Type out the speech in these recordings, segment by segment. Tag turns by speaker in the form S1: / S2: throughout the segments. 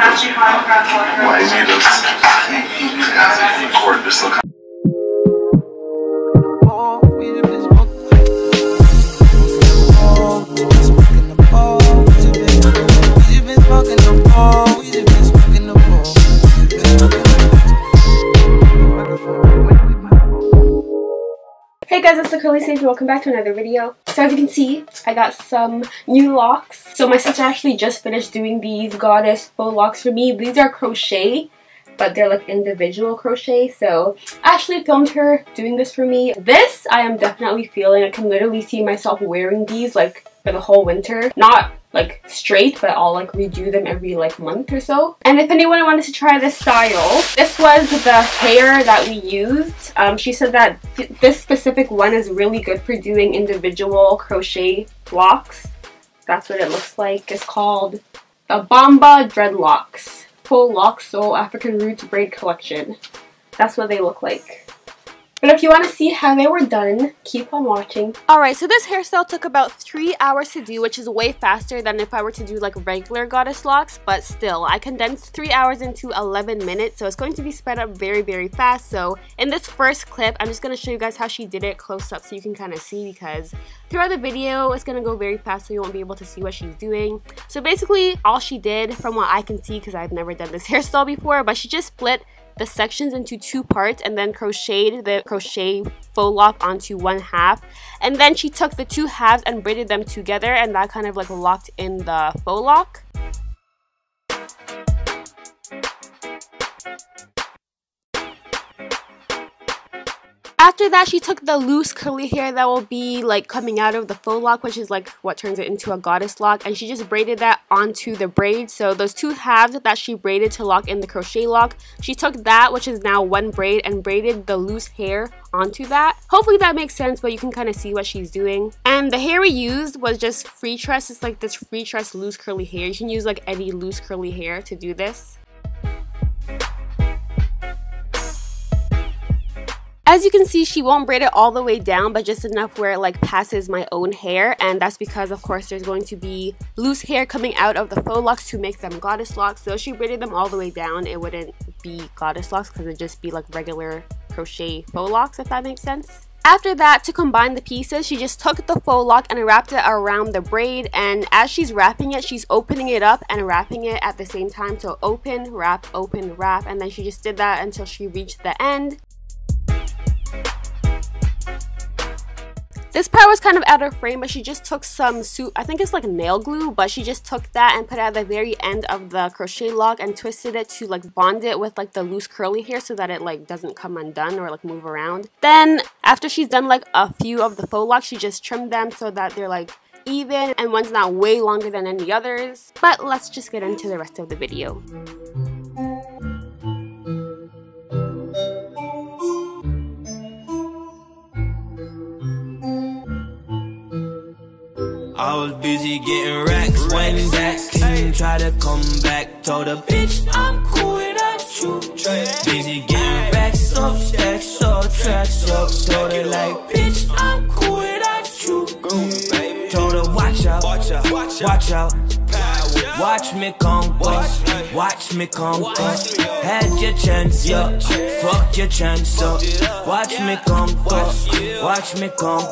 S1: Why you need us? These guys are important. They're so
S2: Hey guys, it's TheCurlySage. Welcome back to another video. So as you can see, I got some new locks. So my sister actually just finished doing these goddess faux locks for me. These are crochet, but they're like individual crochet. So I actually filmed her doing this for me. This I am definitely feeling. I can literally see myself wearing these like for the whole winter. Not like straight, but I'll like redo them every like month or so. And if anyone wanted to try this style, this was the hair that we used. She said that this specific one is really good for doing individual crochet locks. That's what it looks like. It's called the Bomba Dreadlocks Faux Locs Soul African Roots Braid Collection. That's what they look like. But if you want to see how they were done, keep on watching. Alright, so this hairstyle took about 3 hours to do, which is way faster than if I were to do like regular goddess locks, but still, I condensed 3 hours into 11 minutes, so it's going to be sped up very, very fast. So in this first clip, I'm just going to show you guys how she did it close up so you can kind of see, because throughout the video, it's going to go very fast so you won't be able to see what she's doing. So basically, all she did, from what I can see, because I've never done this hairstyle before, but she just split the sections into 2 parts and then crocheted the crochet faux lock onto 1/2, and then she took the 2 halves and braided them together, and that kind of like locked in the faux lock. After that, she took the loose curly hair that will be like coming out of the faux lock, which is like what turns it into a goddess lock, and she just braided that onto the braid. So those 2 halves that she braided to lock in the crochet lock, she took that, which is now 1 braid, and braided the loose hair onto that. Hopefully that makes sense, but you can kind of see what she's doing. And the hair we used was just Freetress. It's like this Freetress loose curly hair. You can use like any loose curly hair to do this. As you can see, she won't braid it all the way down, but just enough where it like passes my own hair, and that's because of course there's going to be loose hair coming out of the faux locks to make them goddess locks. So if she braided them all the way down, it wouldn't be goddess locks because it'd just be like regular crochet faux locks, if that makes sense. After that, to combine the pieces, she just took the faux lock and wrapped it around the braid, and as she's wrapping it, she's opening it up and wrapping it at the same time. So open, wrap, and then she just did that until she reached the end. This part was kind of out of frame, but she just took some I think it's like nail glue, but she just took that and put it at the very end of the crochet lock and twisted it to like bond it with like the loose curly hair so that it like doesn't come undone or like move around. Then after she's done like a few of the faux locks, she just trimmed them so that they're like even and one's not way longer than any others. But let's just get into the rest of the video.
S3: I was busy getting racks when that king tried to come back. Told a bitch I'm cool without you. Busy getting racks up, stacks up, tracks up. Told her like, bitch I'm cool without you. Told her watch out, watch out. Watch me come, watch me come. Had your chance, yeah. Fuck your chance up. Watch me come, watch me come.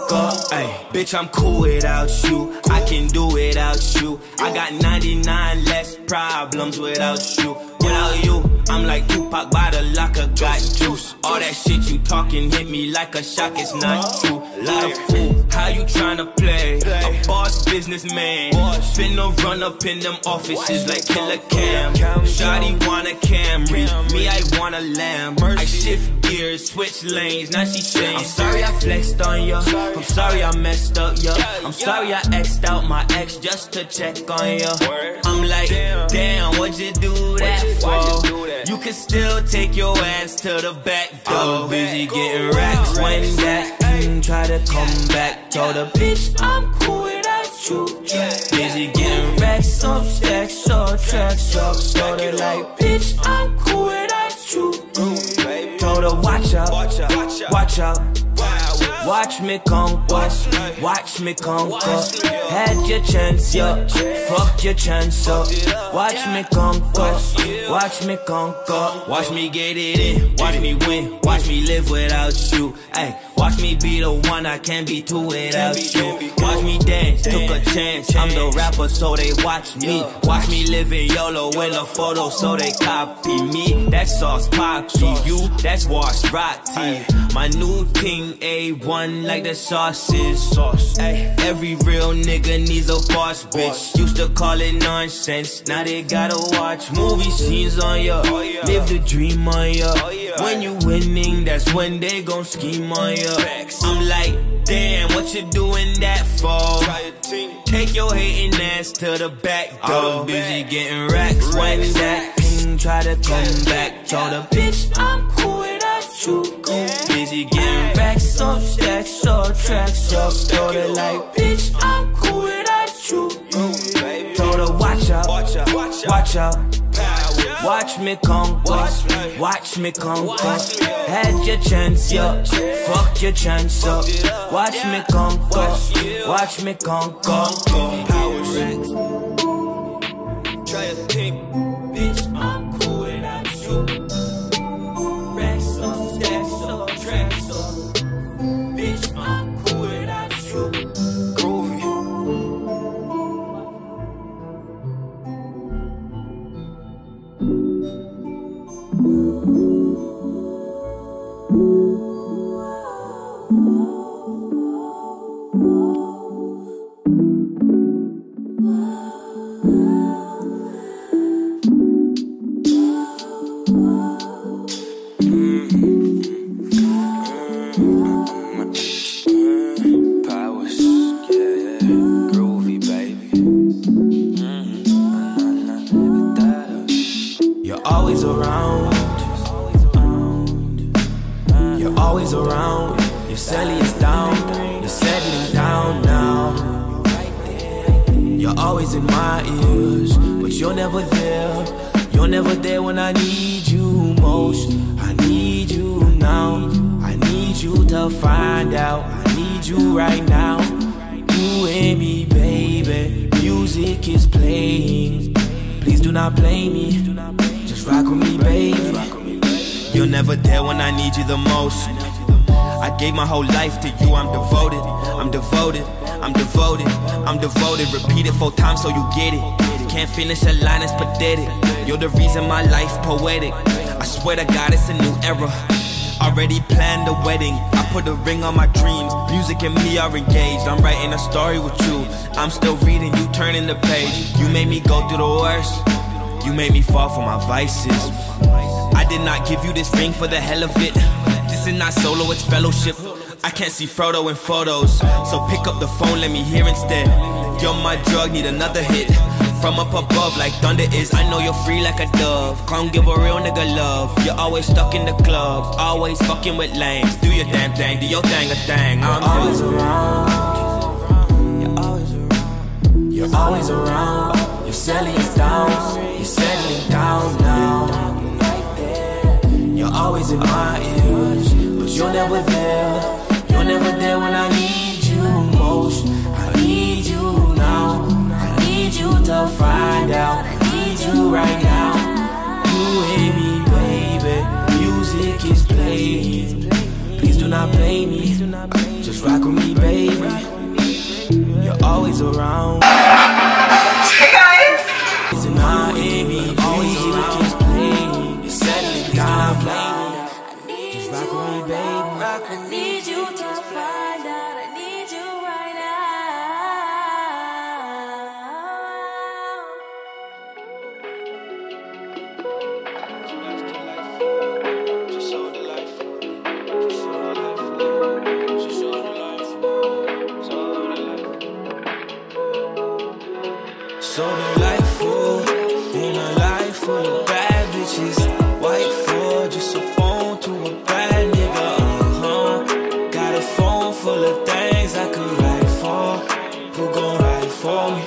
S3: Ay, bitch, I'm cool without you. I can do without you. I got 99 less problems without you. Without you, I'm like Tupac by the locker, got juice. All that shit you talking hit me like a shock, it's not true. Lot of fool, how you tryna play? A boss businessman, finna run up in them offices like Killer Cam. Shawty want a Camry, me I want a Lamb. I shift gears, switch lanes, now she saying I'm sorry I flexed on ya, I'm sorry I messed up ya, I'm sorry I X'd out my ex just to check on ya. I'm like, damn, what'd you do that for? You can still take your ass to the back door. I was busy getting racks when that king tried to come back. Told a bitch I'm cool without you. Busy getting racks up, stacks up, tracks up. Told her like, bitch I'm cool without you. Told her watch out, watch out. Watch me conquer, watch me conquer. Had your chance, yeah, fuck your chance up. Watch me conquer, watch me conquer. Watch me get it in, watch me win, watch me live without you. Ay, watch me be the one, I can't be two without you. Watch me dance, took a chance, I'm the rapper so they watch me. Watch me live in YOLO in a photo so they copy me. That's sauce poppy, you, that's washed rotty. My new king A1 like the sauce is sauce. Ay, every real nigga needs a boss bitch. Used to call it nonsense, now they gotta watch movie scenes on ya. Live the dream on ya. When you winning, that's when they gon' scheme on ya. I'm like, damn, what you doing that for? Take your hating ass to the back door. Busy getting racks when that king try to come back. Told a bitch I'm cool without you. Busy getting racks up, stacks up, tracks up. Told her like, bitch I'm cool without you. Told her watch out, watch out. Watch me conquer, watch me conquer. Had your chance, yeah, fuck your chance up. Watch me conquer, watch me conquer. Power racks, try a thing, bitch, I'm cool without you. Racks up, stacks up, tracks up. Bitch, I'm cool without you. Groovy. Always in my ears, but you're never there. You're never there when I need you most. I need you now. I need you to find out. I need you right now. You and me, baby. Music is playing. Please do not play me. Just rock with me, baby. You're never there when I need you the most. I gave my whole life to you. I'm devoted. I'm devoted. I'm devoted, I'm devoted. Repeat it 4 times so you get it. Can't finish a line, it's pathetic. You're the reason my life poetic. I swear to God it's a new era. Already planned a wedding. I put a ring on my dreams. Music and me are engaged. I'm writing a story with you. I'm still reading, you turning the page. You made me go through the worst. You made me fall for my vices. I did not give you this ring for the hell of it. This is not solo, it's fellowship. I can't see Frodo in photos, so pick up the phone, let me hear instead. You're my drug, need another hit. From up above like thunder is. I know you're free like a dove. Can't give a real nigga love. You're always stuck in the club, always fucking with lames. Do your damn thing, do your thing a thing. I'm always around. You're always around. You're always around. You're settling down. You're settling down now. You're always in my ears, but you're never there. You're never there when I need you most. I need you now. I need you to find out. I need you right now. You and me, baby. Music is playing. Please do not play me. Just rock with me, baby. You're always around.
S2: Hey guys!
S3: It's in my me. Always around. Is playing. You're settling down, playing. Just rock with me, baby. I need you to find out. I need you right now. She's so delightful. She's so delightful. She's so delightful. So delightful. So delightful. In a life full of bad bitches. White for just a phone to a bad nigga. Got a phone full of things I could write for. Who gon' write for me?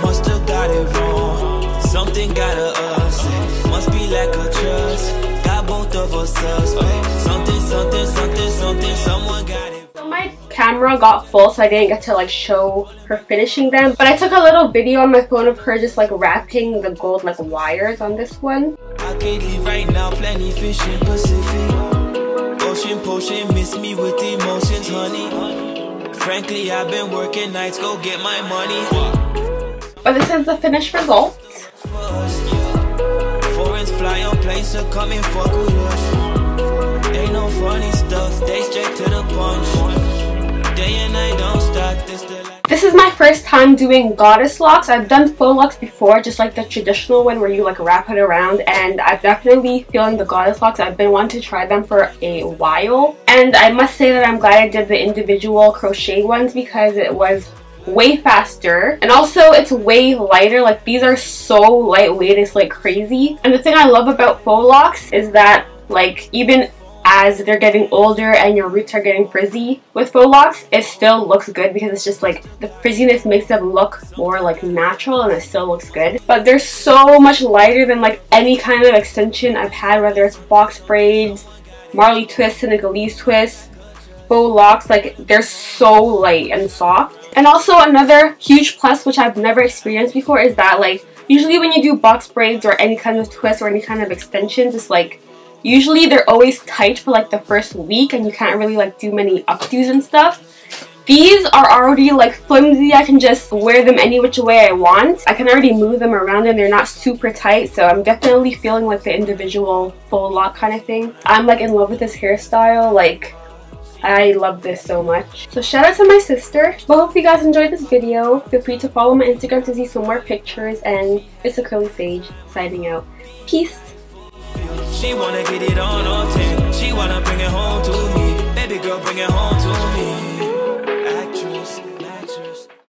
S3: Must've got it wrong. Something got us. Must be lack of trust. Got both of us suspect. Something, someone got it.
S2: camera got full, so I didn't get to like show her finishing them. But I took a little video on my phone of her just like wrapping the gold like wires on this one.
S3: I can't leave right now, plenty fish in Pacific. Ocean potion, miss me with emotions, honey. Frankly, I've been working nights, go get my money.
S2: But this is the finished result.
S3: Foreigns fly on planes to come and fuck with us. Ain't no funny stuff, they straight to the punch. Day and night don't stop,
S2: This is my first time doing goddess locks. I've done faux locks before, just like the traditional one where you like wrap it around, and I'm definitely feeling the goddess locks. I've been wanting to try them for a while, and I must say that I'm glad I did the individual crochet ones because it was way faster, and also it's way lighter. Like, these are so lightweight, it's like crazy. And the thing I love about faux locks is that like even as they're getting older and your roots are getting frizzy with faux locks, it still looks good because it's just like the frizziness makes them look more like natural and it still looks good. But they're so much lighter than like any kind of extension I've had, whether it's box braids, Marley twists, Senegalese twists, faux locks. Like, they're so light and soft. And also another huge plus, which I've never experienced before, is that like usually when you do box braids or any kind of twist or any kind of extensions, it's like usually they're always tight for like the first week and you can't really like do many updos and stuff. These are already like flimsy. I can just wear them any which way I want. I can already move them around and they're not super tight, so I'm definitely feeling like the individual faux lock kind of thing. I'm like in love with this hairstyle. Like, I love this so much. So shout out to my sister. Well, hope you guys enjoyed this video. Feel free to follow my Instagram to see some more pictures, and it's TheCurlySage signing out. Peace.
S3: She wanna get it on 10. She wanna bring it home to me. Baby girl, bring it home to me.